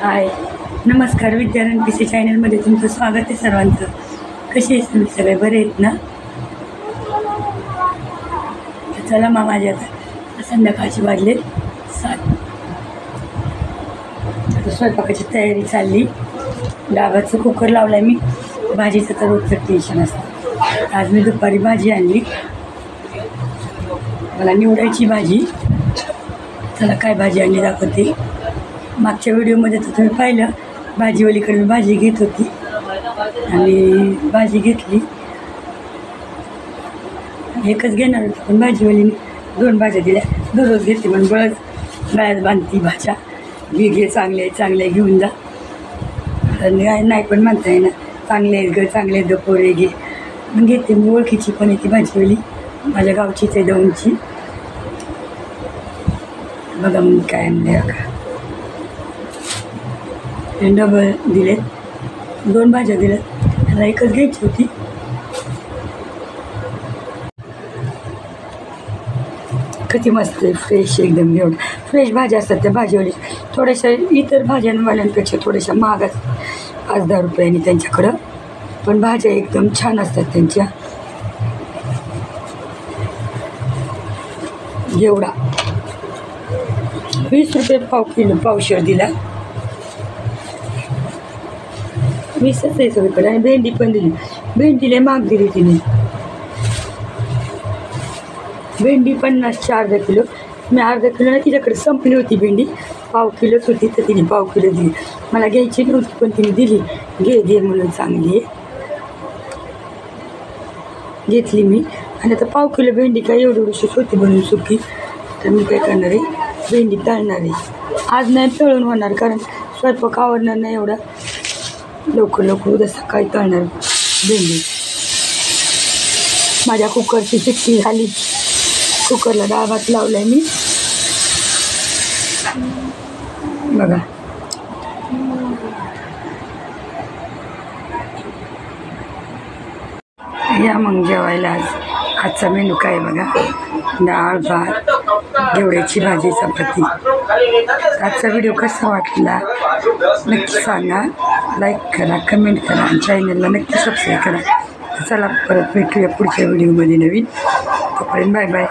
हाय नमस्कार Vidyaranya P C चॅनलमध्ये तुमचं स्वागत आहे सर्वांचं. कसे आहेत तुम्ही सगळे, बरे आहेत ना? चला माझ्या आता संध्याकाळची वाजले 7. आता स्वयंपाकाची तयारी चालली. डाबाचं कुकर लावला आहे मी. भाजीचं तर रोजचं टेन्शन असतं. आज मी दुपारी भाजी आणली, मला निवडायची भाजी. चला काय भाजी आणली दाखवते. मागच्या व्हिडिओमध्ये तर तुम्ही पाहिलं, भाजीवालीकडे भाजी घेत होती आणि भाजी घेतली. एकच घेणार होती पण भाजीवालीने 2 भाज्या दिल्या. दररोज घेते म्हणून बळच गळ्यात बांधती भाज्या. घे चांगले घेऊन जा. नाही पण म्हणता येईना, चांगले आहेत ग, चांगले आहेत ग पोरे, घे. मग घेते मी. ओळखीची पण येते भाजीवाली, माझ्या गावचीच आहे, दौंडची. बघा मग काय आणले बघा. डबल दिले, 2 भाज्या दिल्यात. त्याला एकच घ्यायची होती. किती मस्त आहे, फ्रेश एकदम. एवढं फ्रेश भाज्या असतात त्या भाजीवाली. थोड्याशा इतर भाज्यांवाल्यांपेक्षा थोड्याशा महाग असतात, 5-10 रुपयांनी त्यांच्याकडं. पण भाज्या एकदम छान असतात त्यांच्या. एवढा 20 रुपये पाव किलो, पावशेर दिला. 20च आहे सगळीकडे. आणि भेंडी पण दिली. भेंडीला महाग दिली तिने. भेंडी 50ची अर्धा किलो. मी अर्धा किलो ना, तिच्याकडे संपली होती भेंडी. पाव किलोच होती तर तिने पाव किलो दिली. मला घ्यायची नव्हती पण तिने दिली. घे म्हणून चांगली आहे. घेतली मी. आणि आता पाव किलो भेंडी काय एवढीशी होती बनवून सुकी. तर मी काय करणार आहे, भेंडी तळणार आहे. आज नाही तळून होणार, कारण स्वयंपाक आवडणार नाही एवढा लवकर. उद्या सकाळी तळणार भेंडी. माझ्या कुकरची शिट्टी झाली. कुकरला डाळ भात लावला आहे मी. बघा या मग जेवायला. आजचा मेनू काय बघा. डाळ भात, घेवड्याची भाजी, चपाती. आजचा व्हिडिओ कसा वाटला नक्की सांगा. लाईक करा, कमेंट करा आणि चॅनलला नक्की सबस्क्राईब करा. चला परत भेटूया पुढच्या व्हिडिओमध्ये नवीन. तोपर्यंत बाय बाय.